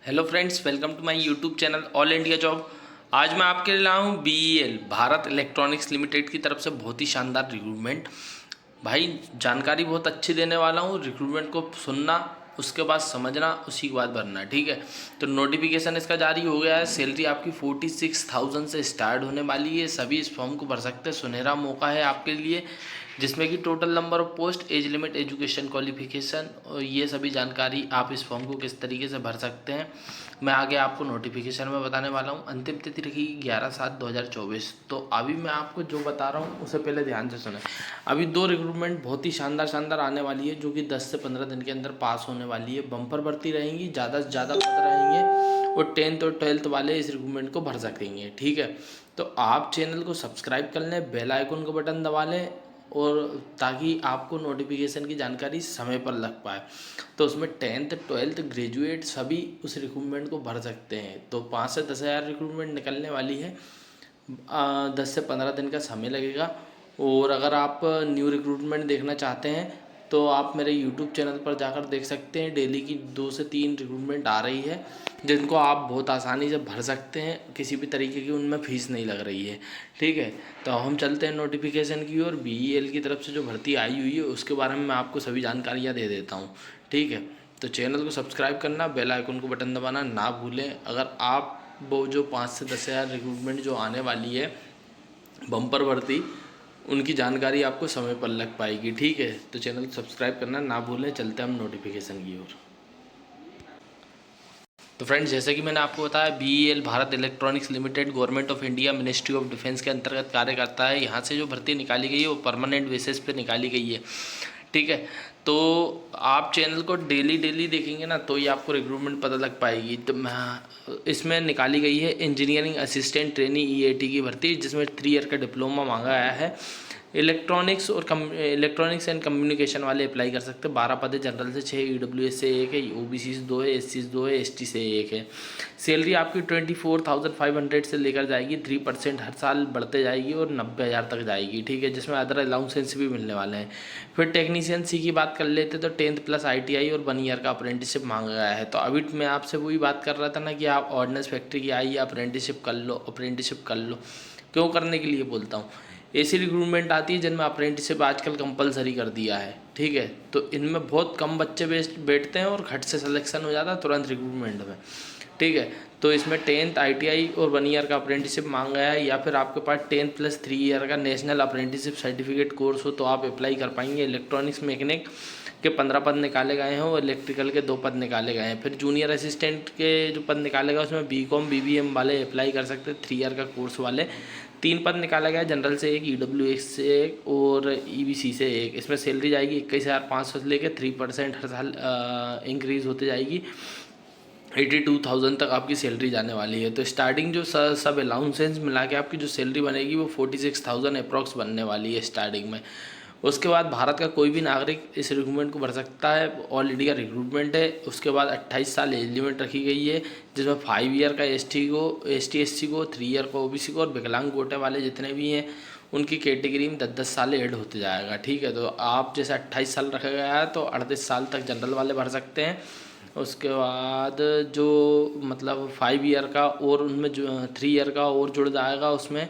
Hello friends, welcome to my YouTube channel all India job. आज मैं आपके लिए लाया हूँ बीईएल भारत इलेक्ट्रॉनिक्स लिमिटेड की तरफ से बहुत ही शानदार रिक्रूटमेंट। भाई जानकारी बहुत अच्छी देने वाला हूँ। रिक्रूटमेंट को सुनना, उसके बाद समझना, उसी के बाद भरना, ठीक है। तो नोटिफिकेशन इसका जारी हो गया है। सैलरी आपकी 46,000 से स्टार्ट होने वाली है। सभी इस फॉर्म को भर सकते हैं। सुनहरा मौका है आपके लिए, जिसमें कि total number of post, age limit, education qualification और ये सभी जानकारी आप इस फॉर्म को किस तरीके से भर सकते हैं मैं आगे आपको नोटिफिकेशन में बताने वाला हूँ। अंतिम तिथि रखी 11/7/2024। तो अभी मैं आपको जो बता रहा हूँ उसे पहले ध्यान से सुने। अभी 2 रिक्रूटमेंट बहुत ही शानदार आने वाली है, जो कि 10 से 15 दिन के अंदर पास होने वाली है। बम्पर भर्ती रहेंगी, ज़्यादा से ज़्यादा पद रहेंगे और 10th और 12th वाले इस रिक्रूटमेंट को भर सकेंगे, ठीक है। तो आप चैनल को सब्सक्राइब कर लें, बेल आइकन का बटन दबा लें, और ताकि आपको नोटिफिकेशन की जानकारी समय पर लग पाए। तो उसमें 10th 12th ग्रेजुएट सभी उस रिक्रूटमेंट को भर सकते हैं। तो 5 से 10 हज़ार रिक्रूटमेंट निकलने वाली है। 10 से 15 दिन का समय लगेगा। और अगर आप न्यू रिक्रूटमेंट देखना चाहते हैं तो आप मेरे यूट्यूब चैनल पर जाकर देख सकते हैं। डेली की 2 से 3 रिक्रूटमेंट आ रही है, जिनको आप बहुत आसानी से भर सकते हैं। किसी भी तरीके की उनमें फ़ीस नहीं लग रही है, ठीक है। तो हम चलते हैं नोटिफिकेशन की ओर। बीईएल की तरफ से जो भर्ती आई हुई है उसके बारे में मैं आपको सभी जानकारियाँ दे देता हूँ, ठीक है। तो चैनल को सब्सक्राइब करना, बेल आइकन को बटन दबाना ना भूलें। अगर आप वो जो 5 से 10 हज़ार रिक्रूटमेंट जो आने वाली है बम्पर भर्ती, उनकी जानकारी आपको समय पर लग पाएगी, ठीक है। तो चैनल को सब्सक्राइब करना ना भूलें। चलते हैं हम नोटिफिकेशन की ओर। तो फ्रेंड्स, जैसे कि मैंने आपको बताया, BEL Bharat electronics limited government of India ministry of defence के अंतर्गत कार्य करता है। यहाँ से जो भर्ती निकाली गई है वो परमानेंट बेसिस पे निकाली गई है, ठीक है। तो आप चैनल को डेली देखेंगे ना, तो ये आपको रिक्रूटमेंट पता लग पाएगी। तो इसमें निकाली गई है इंजीनियरिंग असिस्टेंट ट्रेनी ईएटी की भर्ती, जिसमें 3 ईयर का डिप्लोमा मांगा गया है। इलेक्ट्रॉनिक्स एंड कम्युनिकेशन वाले अप्लाई कर सकते हैं। 12 पद है। जनरल से 6, ईडब्ल्यूएस से 1 है, ओबीसी से 2 है, एससी से 2 है, एसटी से 1 है। सैलरी आपकी 24,500 से लेकर जाएगी। 3% हर साल बढ़ते जाएगी और 90,000 तक जाएगी, ठीक है, जिसमें अदर अलाउंसेंस भी मिलने वाले हैं। फिर टेक्नीशियन सी की बात कर लेते तो 10th प्लस ITI और 1 ईयर का अप्रेंटिसशिप मांगा गया है। तो अभी मैं आपसे वही बात कर रहा था ना कि आप ऑर्डिनेंस फैक्ट्री की आइए, अप्रेंटिसशिप कर लो। क्यों करने के लिए बोलता हूँ, ऐसी रिक्रूटमेंट आती है जिनमें अप्रेंटिसशिप आजकल कंपलसरी कर दिया है, ठीक है। तो इनमें बहुत कम बच्चे बैठते हैं और खट से सिलेक्शन हो जाता है तुरंत रिक्रूटमेंट में, ठीक है। तो इसमें 10th ITI और 1 ईयर का अप्रेंटिसशिप मांगा है, या फिर आपके पास 10th प्लस 3 ईयर का नेशनल अप्रेंटिसशिप सर्टिफिकेट कोर्स हो तो आप अप्लाई कर पाएंगे। इलेक्ट्रॉनिक्स मैकेनिक के 15 पद निकाले गए हैं और इलेक्ट्रिकल के 2 पद निकाले गए हैं। फिर जूनियर असिस्टेंट के जो पद निकाले गए उसमें BCom BBM वाले अप्लाई कर सकते हैं, 3 ईयर का कोर्स वाले। 3 पद निकाला गया, जनरल से 1, EWS से 1 और EBC से 1। इसमें सैलरी जाएगी 21,500 से लेकर 3% हर साल इंक्रीज़ होते जाएगी। 82,000 तक आपकी सैलरी जाने वाली है। तो स्टार्टिंग जो सब अलाउंसेंस मिला के आपकी जो सैलरी बनेगी वो 46,000 अप्रॉक्स बनने वाली है स्टार्टिंग में। उसके बाद भारत का कोई भी नागरिक इस रिक्रूटमेंट को भर सकता है। ऑल इंडिया रिक्रूटमेंट है। उसके बाद 28 साल एज लिमिट रखी गई है, जिसमें 5 ईयर का ST SC को, 3 ईयर का OBC को और विकलांग कोटे वाले जितने भी हैं उनकी कैटेगरी में 10-10 साल ऐड होते जाएगा, ठीक है। तो आप जैसे 28 साल रखा गया है तो 38 साल तक जनरल वाले भर सकते हैं। उसके बाद जो मतलब 5 ईयर का और उनमें जो 3 ईयर का और जुड़ जाएगा उसमें,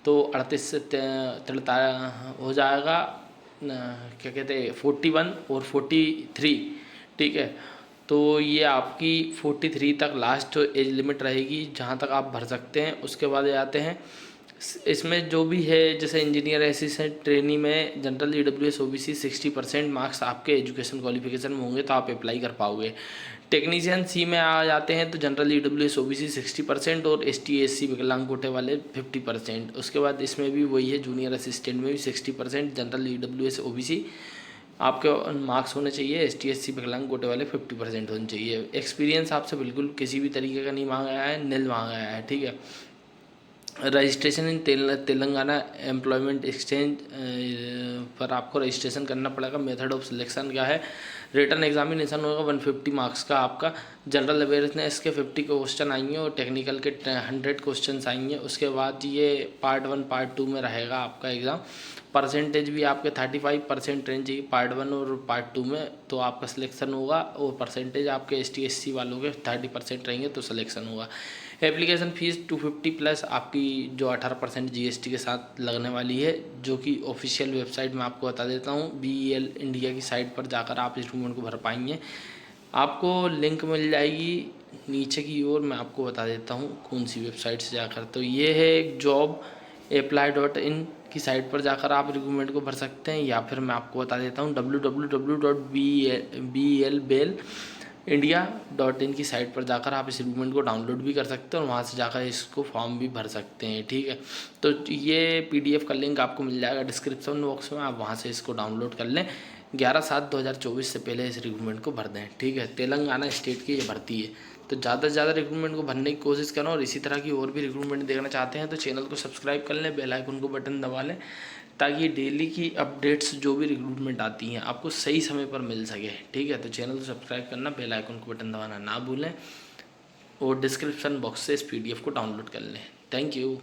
तो 38 से 43 हो जाएगा, क्या कहते हैं 41 और 43, ठीक है। तो ये आपकी 43 तक लास्ट एज लिमिट रहेगी जहाँ तक आप भर सकते हैं। उसके बाद आते हैं इसमें जो भी है, जैसे इंजीनियर असिस्टेंट ट्रेनी में जनरल EWS OBC 60% मार्क्स आपके एजुकेशन क्वालिफिकेशन में होंगे तो आप अप्लाई कर पाओगे। टेक्नीशियन सी में आ जाते हैं तो जनरल EWS OBC 60% और ST SC विकलांग कोटे वाले 50%। उसके बाद इसमें भी वही है, जूनियर असिस्टेंट में भी 60% जनरल EWS OBC आपके मार्क्स होने चाहिए। ST SC विकलांग कोटे वाले 50% होने चाहिए। एक्सपीरियंस आपसे बिल्कुल किसी भी तरीके का नहीं मांगा गया है, निल मांगा गया है, ठीक है। Registration in Telangana employment exchange पर आपको रजिस्ट्रेशन करना पड़ेगा। मेथड ऑफ सिलेक्शन क्या है, रिटर्न एग्जामिनेशन होगा 150 मार्क्स का आपका। जनरल अवेयरनेस के 50 क्वेश्चन आएंगे और टेक्निकल के 100 क्वेश्चन आएंगे। उसके बाद ये पार्ट 1 पार्ट 2 में रहेगा आपका एग्ज़ाम। परसेंटेज भी आपके 35% रहनी चाहिए पार्ट 1 और पार्ट 2 में, तो आपका सिलेक्शन होगा। और परसेंटेज आपके ST SC वालों के 30% रहेंगे तो सिलेक्शन होगा। एप्लीकेशन फ़ीस 250 प्लस आपकी जो 18% GST के साथ लगने वाली है, जो कि ऑफिशियल वेबसाइट में आपको बता देता हूँ, BEL इंडिया की साइट पर जाकर आप इस डॉक्यूमेंट को भर पाएंगे। आपको लिंक मिल जाएगी नीचे की ओर, मैं आपको बता देता हूँ कौन सी वेबसाइट से जाकर। तो ये है एक जॉब apply.in की साइट पर जाकर आप रिक्रूटमेंट को भर सकते हैं, या फिर मैं आपको बता देता हूँ www.belindia.in की साइट पर जाकर आप इस रिक्रूटमेंट को डाउनलोड भी कर सकते हैं और वहाँ से जाकर इसको फॉर्म भी भर सकते हैं। ठीक है, तो ये PDF का लिंक आपको मिल जाएगा डिस्क्रिप्शन बॉक्स में, आप वहाँ से इसको डाउनलोड कर लें। 11/7/2024 से पहले इस रिक्रूटमेंट को भर दें। ठीक है, तेलंगाना स्टेट की ये भर्ती है, तो ज़्यादा से ज़्यादा रिक्रूटमेंट को भरने की कोशिश करें। और इसी तरह की और भी रिक्रूटमेंट देखना चाहते हैं तो चैनल को सब्सक्राइब कर लें, बेल आइकन को बटन दबा लें, ताकि डेली की अपडेट्स जो भी रिक्रूटमेंट आती हैं आपको सही समय पर मिल सके। ठीक है, तो चैनल को सब्सक्राइब करना, बेल आइकन को बटन दबाना ना भूलें, और डिस्क्रिप्शन बॉक्स से इस PDF को डाउनलोड कर लें। Thank you.